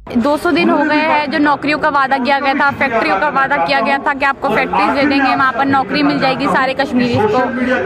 200 दिन हो गए हैं जो नौकरियों का वादा किया गया था, फैक्ट्रियों का वादा किया गया था कि आपको फैक्ट्रीज दे देंगे, वहाँ पर नौकरी मिल जाएगी सारे कश्मीरी को।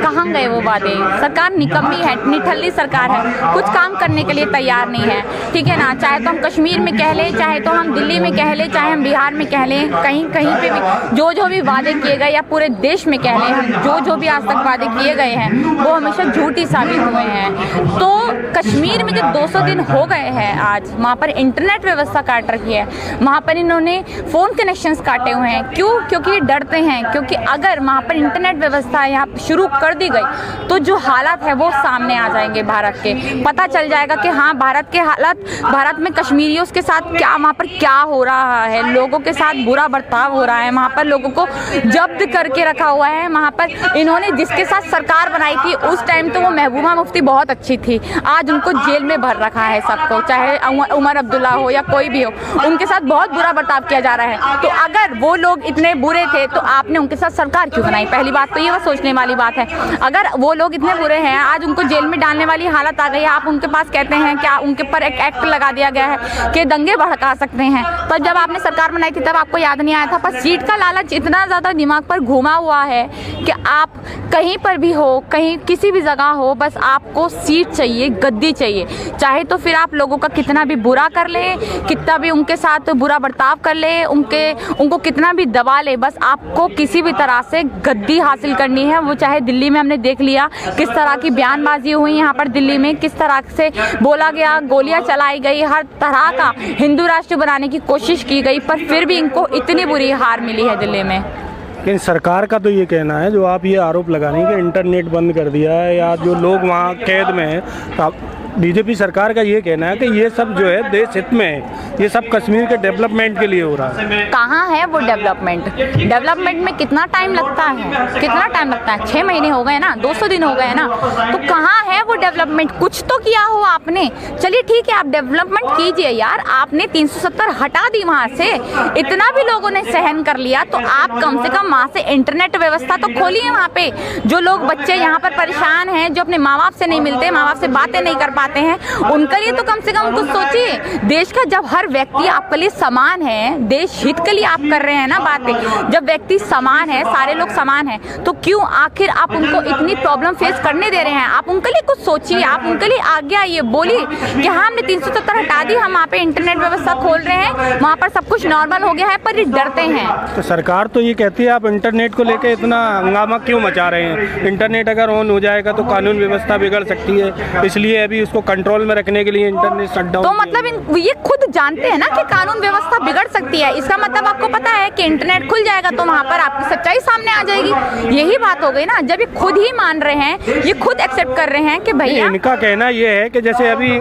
कहाँ गए वो वादे? सरकार निकम्मी है, निठल्ली सरकार है, कुछ काम करने के लिए तैयार नहीं है। ठीक है ना, चाहे तो हम कश्मीर में कह लें, चाहे तो हम दिल्ली में कह लें, चाहे हम बिहार में कह लें, कहीं कहीं पे भी जो भी वादे किए गए या पूरे देश में कह लें, हम जो भी आज तक वादे किए गए हैं वो हमेशा झूठी साबित हुए हैं। तो कश्मीर में जो 200 दिन हो गए हैं आज, वहाँ पर इंटरनेट व्यवस्था काट रखी है, वहाँ पर इन्होंने फ़ोन कनेक्शंस काटे हुए हैं। क्यों? क्योंकि डरते हैं, क्योंकि अगर वहाँ पर इंटरनेट व्यवस्था यहाँ शुरू कर दी गई तो जो हालात है वो सामने आ जाएंगे भारत के। पता चल जाएगा कि हाँ, भारत के हालात, भारत में कश्मीरियों के साथ क्या, वहाँ पर क्या हो रहा है, लोगों के साथ बुरा बर्ताव हो रहा है, वहाँ पर लोगों को जब्त करके रखा हुआ है। वहाँ पर इन्होंने जिसके साथ सरकार बनाई थी उस टाइम तो वो महबूबा मुफ्ती बहुत अच्छी थी, आज उनको जेल में भर रखा है सबको, चाहे उमर अब्दुल्ला हो या कोई भी हो, उनके साथ बहुत बुरा बर्ताव किया जा रहा है। तो अगर वो लोग इतने बुरे थे तो आपने उनके साथ सरकार क्यों बनाई? पहली बात तो ये वो सोचने वाली बात है। अगर वो लोग इतने बुरे हैं, आज उनको जेल में डालने वाली हालत आ गई है, आप उनके पास कहते हैं क्या उनके ऊपर एक एक्ट लगा दिया गया है कि दंगे भड़का सकते हैं। तो जब आपने सरकार बनाई थी तब आपको याद नहीं आया था? पर सीट का लालच इतना ज़्यादा दिमाग पर घुमा हुआ है कि आप कहीं पर भी हो, कहीं किसी भी जगह हो, बस आपको सीट चाहिए, गद्दी चाहिए। चाहे तो फिर आप लोगों का कितना भी बुरा कर ले, कितना भी उनके साथ बुरा बर्ताव कर ले, उनको कितना भी दबा ले, बस आपको किसी भी तरह से गद्दी हासिल करनी है। वो चाहे दिल्ली में हमने देख लिया किस तरह की बयानबाजी हुई, यहाँ पर दिल्ली में किस तरह से बोला गया, गोलियां चलाई गई, हर तरह का हिंदू राष्ट्र बनाने की कोशिश की गई, पर फिर भी इनको इतनी बुरी हार मिली है दिल्ली में। लेकिन सरकार का तो ये कहना है, जो आप ये आरोप लगा रही हैं कि इंटरनेट बंद कर दिया है या जो लोग वहाँ कैद में हैं, बीजेपी सरकार का ये कहना है कि ये सब जो है देश हित में है, ये सब कश्मीर के डेवलपमेंट के लिए हो रहा है। कहाँ है वो डेवलपमेंट? डेवलपमेंट में कितना टाइम लगता है? कितना टाइम लगता है? 6 महीने हो गए ना, 200 दिन हो गए ना, तो कहाँ है वो डेवलपमेंट? कुछ तो किया हो आपने। चलिए ठीक है, आप डेवलपमेंट कीजिए यार, आपने 370 हटा दी वहाँ से, इतना भी लोगों ने सहन कर लिया, तो आप कम से कम वहाँ से इंटरनेट व्यवस्था तो खोलिए। वहाँ पे जो लोग बच्चे यहाँ पर परेशान हैं, जो अपने माँ बाप से नहीं मिलते, माँ बाप से बातें नहीं कर पाते हैं, उनके लिए तो कम से कम कुछ सोचिए। देश का जब हर व्यक्ति आपके लिए समान है, देश हित के लिए आप कर रहे हैं ना बातें, जब व्यक्ति समान है, सारे लोग समान हैं, तो क्यों आखिर आप उनको इतनी प्रॉब्लम फेस करने दे रहे हैं? आप उनके लिए कुछ सोचिए, आप उनके लिए आगे आइए, बोलिए कि हाँ, हमने 370 हटा दी, हम वहाँ पे इंटरनेट व्यवस्था खोल रहे हैं, वहाँ पर सब कुछ नॉर्मल हो गया है, पर ये डरते हैं। तो सरकार तो ये कहती है आप इंटरनेट को लेकर इतना हंगामा क्यों मचा रहे हैं? इंटरनेट अगर ऑन हो जाएगा तो कानून व्यवस्था बिगड़ सकती है, इसलिए अभी उसको कंट्रोल में रखने के लिए इंटरनेट शटडाउन। तो मतलब ये खुद जानते हैं ना कि कानून व्यवस्था बिगड़ सकती है, इसका मतलब आपको पता है कि इंटरनेट खुल जाएगा तो वहाँ पर आपकी सच्चाई सामने आ जाएगी। यही बात हो गई ना, जब ये खुद ही मान रहे हैं, ये खुद एक्सेप्ट कर रहे हैं कि भैया। इनका कहना ये है कि जैसे अभी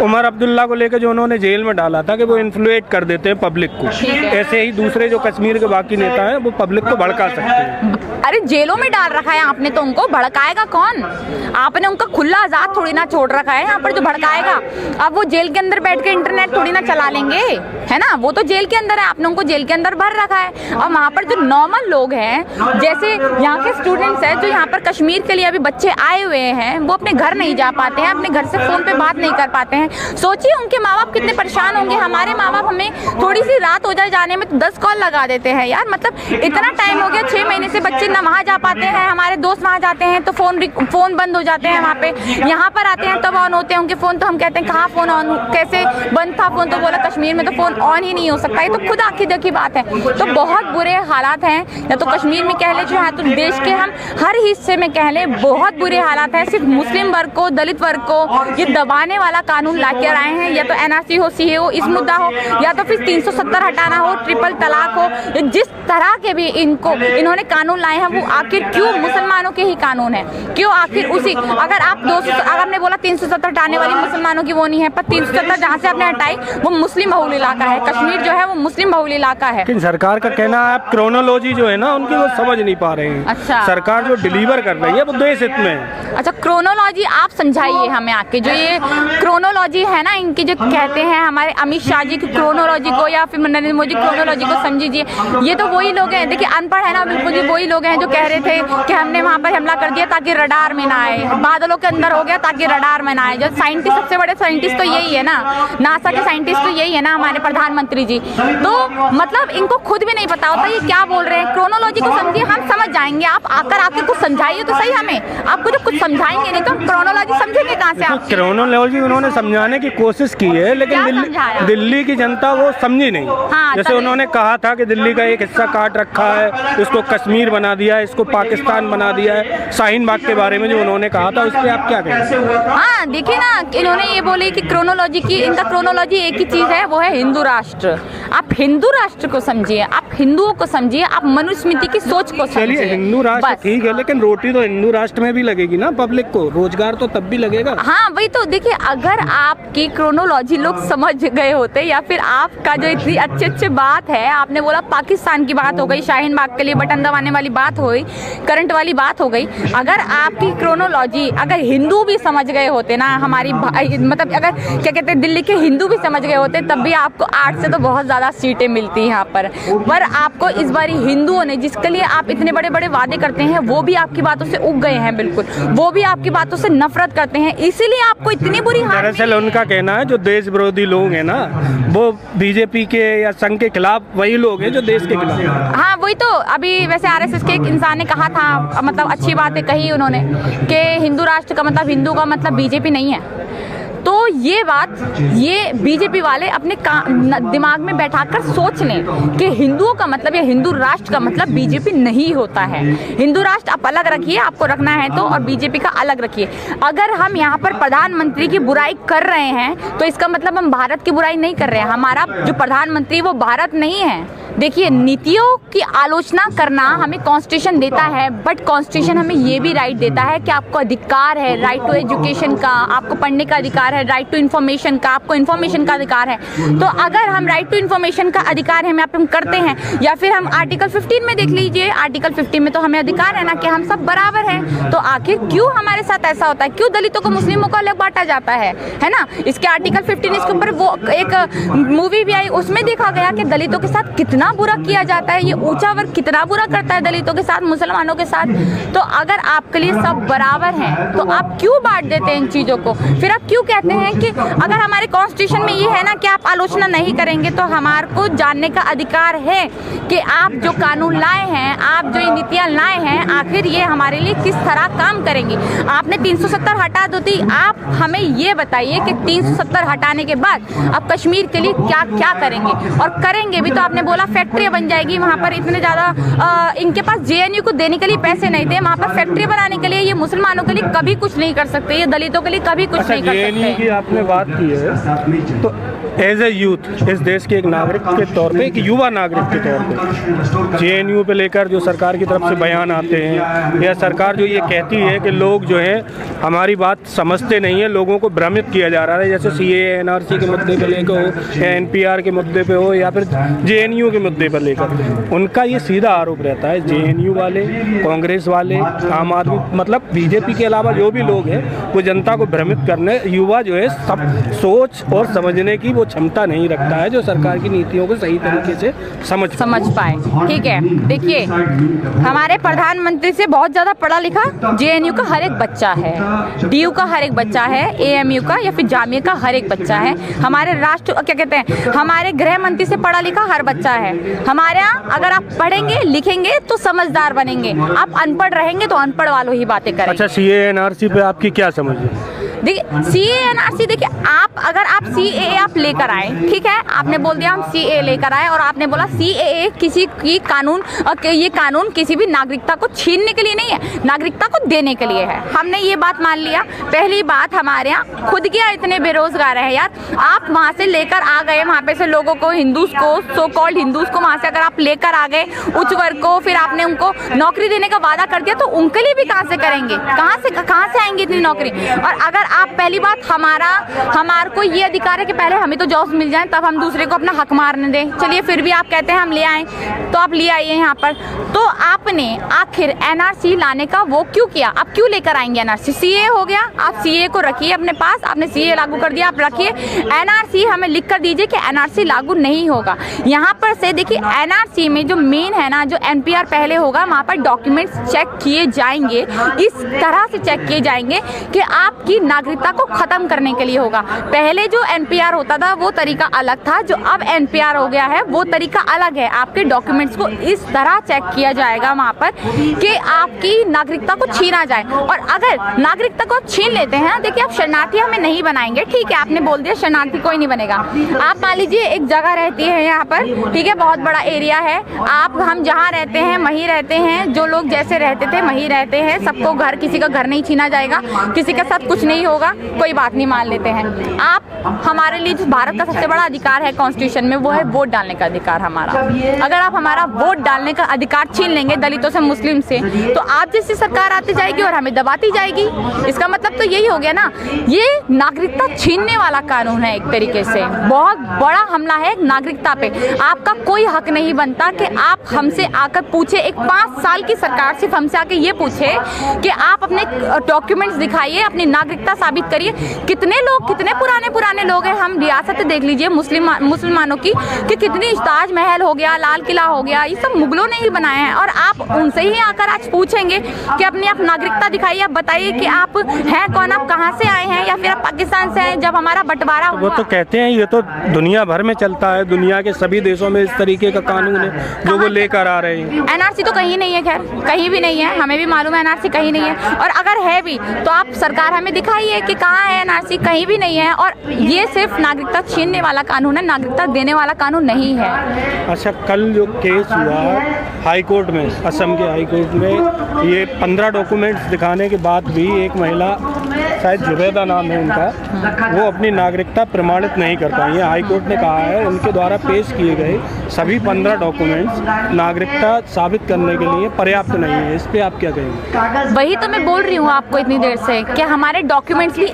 उमर अब्दुल्ला को लेकर जो उन्होंने जेल में डाला था कि वो इन्फ्लुएट कर देते हैं पब्लिक को, ऐसे ही दूसरे जो कश्मीर के बाकी नेता हैं वो पब्लिक को भड़का सकते हैं। अरे जेलों में डाल रखा है आपने, तो उनको भड़काएगा कौन? आपने उनका खुला आजाद थोड़ी ना छोड़ रखा है यहाँ पर जो भड़काएगा। अब वो जेल के अंदर बैठ के इंटरनेट थोड़ी ना चला लेंगे, है ना, वो तो जेल के अंदर है, आपने उनको जेल के अंदर भर रखा है। और वहाँ पर जो नॉर्मल लोग हैं, जैसे यहाँ के स्टूडेंट्स हैं जो यहाँ पर कश्मीर के लिए अभी बच्चे आए हुए हैं, वो अपने घर नहीं जा पाते हैं, अपने घर से फ़ोन पे बात नहीं कर पाते हैं। सोचिए उनके माँ बाप कितने परेशान होंगे। हमारे माँ बाप हमें थोड़ी सी रात हो जाए जाने में तो 10 कॉल लगा देते हैं यार, मतलब इतना टाइम हो गया, 6 महीने से बच्चे ना वहाँ जा पाते हैं, हमारे दोस्त वहाँ जाते हैं तो फ़ोन बंद हो जाते हैं वहाँ पे, यहाँ पर आते हैं तब ऑन होते हैं उनके फ़ोन, तो हम कहते हैं कहाँ फ़ोन ऑन, कैसे बंद था फ़ोन, तो बोला कश्मीर में तो फ़ोन ऑन ही नहीं हो सकता। ये तो खुद आँखी देखी बात है। तो बहुत बुरे हालात हैं, या तो कश्मीर में कह ले, जो है तो देश के हम हर हिस्से में कह ले, बहुत बुरे हालात हैं। सिर्फ मुस्लिम वर्ग को, दलित वर्ग को ये दबाने वाला कानून ला कर आए हैं, या तो NRC हो, CA हो, इस मुद्दा हो, या तो फिर 370 हटाना हो, ट्रिपल तलाक हो, जिस तरह के भी इन्होंने कानून लाए हैं, वो आखिर क्यों मुसलमानों के ही कानून है? क्यों आखिर उसी, अगर आपने बोला 370 हटाने वाली मुसलमानों की वो नहीं है, पर 370 जहाँ से आपने हटाई वो मुस्लिम बहुल इलाका है, कश्मीर जो है वो मुस्लिम बहुल इलाका है। लेकिन सरकार का कहना है आप क्रोनोलॉजी जो है ना उनकी वो समझ नहीं पा रहे हैं। अच्छा, सरकार जो डिलीवर कर रही है वो देश हित में है। अच्छा, क्रोनोलॉजी आप समझाइए हमें आके, जो ये क्रोनोलॉजी है ना इनकी, जो कहते हैं हमारे अमित शाह जी की क्रोनोलॉजी को, या फिर नरेंद्र मोदी क्रोनोलॉजी को समझिए। ये तो वही लोग हैं, देखिए अनपढ़ है ना बिल्कुल, जी वही लोग हैं जो कह रहे थे कि हमने वहाँ पर हमला कर दिया ताकि रडार में ना आए, बादलों के अंदर हो गया ताकि रडार में ना आए। जो साइंटिस्ट, सबसे बड़े साइंटिस्ट तो यही है ना, नासा के साइंटिस्ट तो यही है ना हमारे प्रधानमंत्री जी। तो मतलब इनको खुद भी नहीं पता होता ये क्या बोल रहे हैं। क्रोनोलॉजी को समझिए, हम समझ जाएंगे। आप आके कुछ समझाइए तो सही हमें। आपको जब कुछ समझाएंगे नहीं तो हम क्रोनोलॉजी समझेंगे कहाँ से? आप क्रोनोलॉजी उन्होंने समझाने की कोशिश की है, लेकिन दिल्ली की जनता वो समझी नहीं। हाँ, जैसे उन्होंने कहा था कि दिल्ली का एक हिस्सा काट रखा है, इसको कश्मीर बना दिया है, इसको पाकिस्तान बना दिया है। शाहीन बाग के बारे में जो उन्होंने कहा था, उस पर आप क्या कहेंगे? हाँ देखिए ना, इन्होंने ये बोले कि क्रोनोलॉजी की, इनका क्रोनोलॉजी एक ही चीज है, वो है हिंदू राष्ट्र। आप हिंदू राष्ट्र को समझिए, आप हिंदुओं को समझिए, आप मनुस्मृति की सोच को समझिए। चलिए हिंदू राष्ट्र ठीक है, लेकिन रोटी तो हिंदू राष्ट्र में भी लगेगी ना पब्लिक को, रोजगार तो तब भी लगेगा। हाँ वही तो, देखिए अगर आपकी क्रोनोलॉजी लोग समझ गए होते, या फिर आपका जो इतनी अच्छे बात है, आपने बोला पाकिस्तान की बात हो गई, शाहीन बाग के लिए बटन दबाने वाली बात हो गई, करंट वाली बात हो गई। अगर आपकी क्रोनोलॉजी अगर हिंदू भी समझ गए होते ना, हमारी मतलब अगर क्या कहते हैं दिल्ली के हिंदू भी समझ गए होते, तब भी आपको 8 से तो बहुत ज़्यादा सीटें मिलती हैं यहाँ पर आपको इस बार हिंदुओं ने, जिसके लिए आप इतने बड़े बड़े वादे करते हैं, वो भी आपकी बातों से उग गए हैं। बिल्कुल वो भी आपकी बातों से नफरत करते हैं, इसीलिए आपको इतनी बुरी हालत। दरअसल उनका कहना है जो देश विरोधी लोग हैं ना, वो बीजेपी के या संघ के खिलाफ वही लोग हैं जो देश के खिलाफ। हाँ वही तो, अभी वैसे आरएसएस के एक इंसान ने कहा था, मतलब अच्छी बातें कही उन्होंने कि हिंदू राष्ट्र का मतलब, हिंदू का मतलब बीजेपी नहीं है। तो ये बात ये बीजेपी वाले अपने दिमाग में बैठाकर सोच लें कि हिंदुओं का मतलब या हिंदू राष्ट्र का मतलब बीजेपी नहीं होता है। हिंदू राष्ट्र आप अलग रखिए, आपको रखना है तो, और बीजेपी का अलग रखिए। अगर हम यहाँ पर प्रधानमंत्री की बुराई कर रहे हैं तो इसका मतलब हम भारत की बुराई नहीं कर रहे हैं। हमारा जो प्रधानमंत्री वो भारत नहीं है। देखिए नीतियों की आलोचना करना हमें कॉन्स्टिट्यूशन देता है, बट कॉन्स्टिट्यूशन हमें ये भी राइट देता है कि आपको अधिकार है राइट टू एजुकेशन का, आपको पढ़ने का अधिकार है, राइट टू इन्फॉर्मेशन का, आपको इन्फॉर्मेशन का अधिकार है। तो अगर हम राइट टू इन्फॉर्मेशन का अधिकार हमें आप करते हैं, या फिर हम आर्टिकल 15 में देख लीजिए, आर्टिकल 15 में तो हमें अधिकार है ना कि हम सब बराबर हैं। तो आखिर क्यों हमारे साथ ऐसा होता है? क्यों दलितों को मुस्लिमों को अलग बांटा जाता है ना? इसके आर्टिकल 15 इसके ऊपर वो एक मूवी भी आई, उसमें देखा गया कि दलितों के साथ कितना बुरा किया जाता है। ये ऊंचा वर्ग कितना बुरा करता है दलितों के साथ, मुसलमानों के साथ। तो अगर आपके लिए सब बराबर हैं तो आप क्यों बांट देते हैं इन चीज़ों को? फिर आप क्यों कहते हैं कि अगर हमारे कॉन्स्टिट्यूशन में ये है ना कि आप आलोचना नहीं करेंगे, तो हमारे को जानने का अधिकार है कि आप जो कानून लाए हैं, आप जो नीतियाँ लाए हैं, आखिर ये हमारे लिए किस तरह काम करेंगी। आपने 370 हटा दो थी, आप हमें ये बताइए कि 370 हटाने के बाद आप कश्मीर के लिए क्या क्या करेंगे? और करेंगे भी तो आपने बोला फैक्ट्री बन जाएगी वहाँ पर। इतने ज़्यादा इनके पास जेएनयू को देने के लिए पैसे नहीं थे, वहाँ पर फैक्ट्री बनाने के लिए। ये मुसलमानों के लिए कभी कुछ नहीं कर सकते, ये दलितों के लिए कभी कुछ नहीं कर सकते। जेएनयू की आपने बात की है, तो एज ए यूथ, इस देश के एक नागरिक के तौर पे, एक युवा नागरिक के तौर पे, जेएनयू पे लेकर जो सरकार की तरफ से बयान आते हैं, या सरकार जो ये कहती है कि लोग जो है हमारी बात समझते नहीं है, लोगों को भ्रमित किया जा रहा है, जैसे सीएए एनआरसी के मुद्दे पे लेकर हो, या एनपीआर के मुद्दे पे हो, या फिर जेएनयू के मुद्दे पर लेकर, उनका ये सीधा आरोप रहता है। जेएनयू वाले, कांग्रेस वाले, आम आदमी, मतलब बीजेपी के अलावा जो भी लोग हैं, वो जनता को भ्रमित करने, युवा जो है सब सोच और समझने की वो क्षमता नहीं रखता है जो सरकार की नीतियों को सही तरीके से समझ पाए। ठीक है, देखिए हमारे प्रधानमंत्री से बहुत ज़्यादा पढ़ा लिखा जेएनयू का हर एक बच्चा है, डीयू का हर एक बच्चा है, एएमयू का या फिर जामिया का हर एक बच्चा है, हमारे राष्ट्र क्या कहते हैं, हमारे गृह मंत्री से पढ़ा लिखा हर बच्चा है। हमारे यहाँ अगर आप पढ़ेंगे लिखेंगे तो समझदार बनेंगे, आप अनपढ़ रहेंगे तो अनपढ़ वालों ही बातें करेंगे। अच्छा, सीएए एनआरसी पे आपकी क्या समझ है? देखिए सीएए एनआरसी, देखिए अगर आप सीएए आप लेकर आए, ठीक है, आपने बोल दिया हम सीएए लेकर आए, और आपने बोला सीएए किसी की कानून, ये कानून किसी भी नागरिकता को छीनने के लिए नहीं है, नागरिकता को देने के लिए है। हमने ये बात मान लिया। पहली बात, हमारे यहाँ खुद के इतने बेरोजगार है यार, आप वहाँ से लेकर आ गए, वहाँ पे से लोगों को, हिंदूज को, सो कॉल्ड हिंदूज को वहाँ से अगर आप लेकर आ गए, उच्च वर्ग को, फिर आपने उनको नौकरी देने का वादा कर दिया, तो उनके लिए भी कहाँ से करेंगे? कहाँ से आएंगी इतनी नौकरी? और अगर आप, पहली बात, हमारे को ये अधिकार है कि पहले हमें तो जॉब मिल जाए, तब हम दूसरे को अपना हक मारने दें। चलिए फिर भी आप कहते हैं हम ले आए, तो आप ले आइए यहाँ पर। तो आपने आखिर एनआरसी लाने का वो क्यों किया? आप क्यों लेकर आएंगे एनआरसी? सीए हो गया, आप सीए को रखिए अपने पास, आपने सीए लागू कर दिया, आप रखिए। एनआरसी हमें लिख कर दीजिए कि एनआरसी लागू नहीं होगा। यहाँ पर से देखिए एनआरसी में जो मेन है ना, जो एनपीआर पहले होगा, वहाँ पर डॉक्यूमेंट्स चेक किए जाएंगे, इस तरह से चेक किए जाएंगे कि आपकी नागरिकता को खत्म करने के लिए होगा। पहले जो एनपीआर होता था वो तरीका अलग था, जो अब एनपीआर हो गया है वो तरीका अलग है। आपके डॉक्यूमेंट्स को इस तरह चेक किया जाएगा वहाँ पर कि आपकी नागरिकता को छीना जाए। और अगर नागरिकता को छीन लेते हैं, देखिए आप शरणार्थी हमें नहीं बनाएंगे, ठीक है, आपने बोल दिया शरणार्थी कोई नहीं बनेगा। आप मान लीजिए एक जगह रहती है यहाँ पर, ठीक है, बहुत बड़ा एरिया है, आप हम जहाँ रहते हैं वहीं रहते हैं, जो लोग जैसे रहते थे वहीं रहते हैं, सबको घर, किसी का घर नहीं छीना जाएगा, किसी के साथ कुछ नहीं होगा, कोई बात नहीं, मान लेते हैं। आप हमारे लिए जो भारत का सबसे बड़ा अधिकार है कॉन्स्टिट्यूशन में, वो है वोट डालने का अधिकार हमारा। अगर आप हमारा वोट डालने का अधिकार छीन लेंगे दलितों से, मुस्लिम से, तो आप जैसी सरकार आती जाएगी और हमें दबाती जाएगी। इसका मतलब तो यही हो गया ना, ये नागरिकता छीनने वाला कानून है, एक तरीके से बहुत बड़ा हमला है नागरिकता पे। आपका कोई हक नहीं बनता कि आप हमसे आकर पूछे, एक 5 साल की सरकार सिर्फ हमसे आके ये पूछे कि आप अपने डॉक्यूमेंट्स दिखाइए, अपनी नागरिकता साबित करिए। कितने लोग, कितने पुराने लोग हैं, हम रियासतें देख लीजिए मुसलमानों की, कि कितनी ताजमहल हो गया, लाल किला हो गया, ये सब मुगलों ने ही बनाए हैं, और आप उनसे ही आकर आज पूछेंगे कि अपनी आप नागरिकता दिखाइए, आप बताइए कि आप हैं कौन, आप कहाँ से आए हैं, या फिर आप पाकिस्तान से हैं। जब हमारा बंटवारा वो तो कहते हैं ये तो दुनिया भर में चलता है, दुनिया के सभी देशों में इस तरीके का कानून है जो वो लेकर आ रहे हैं। एनआरसी तो कहीं नहीं है, खैर कहीं भी नहीं है, हमें भी मालूम है एनआरसी कहीं नहीं है, और अगर है भी तो आप सरकार हमें दिखाइए कि कहाँ है एनआरसी, कहीं भी नहीं है। और ये सिर्फ नागरिकता छीनने वाला कानून है, नागरिकता देने वाला कानून नहीं है। अच्छा, कल जो केस हुआ हाई कोर्ट में, असम के हाई कोर्ट में, ये 15 डॉक्यूमेंट्स दिखाने के बाद भी एक महिला, शायद जुबैदा नाम है उनका, वो अपनी नागरिकता प्रमाणित नहीं कर पाई है। हाई कोर्ट ने कहा है उनके द्वारा पेश किए गए सभी 15 डॉक्यूमेंट्स नागरिकता साबित करने के लिए पर्याप्त नहीं है। इस पे आप क्या कहेंगे? वही तो मैं बोल रही हूँ आपको इतनी देर से कि हमारे डॉक्यूमेंट्स भी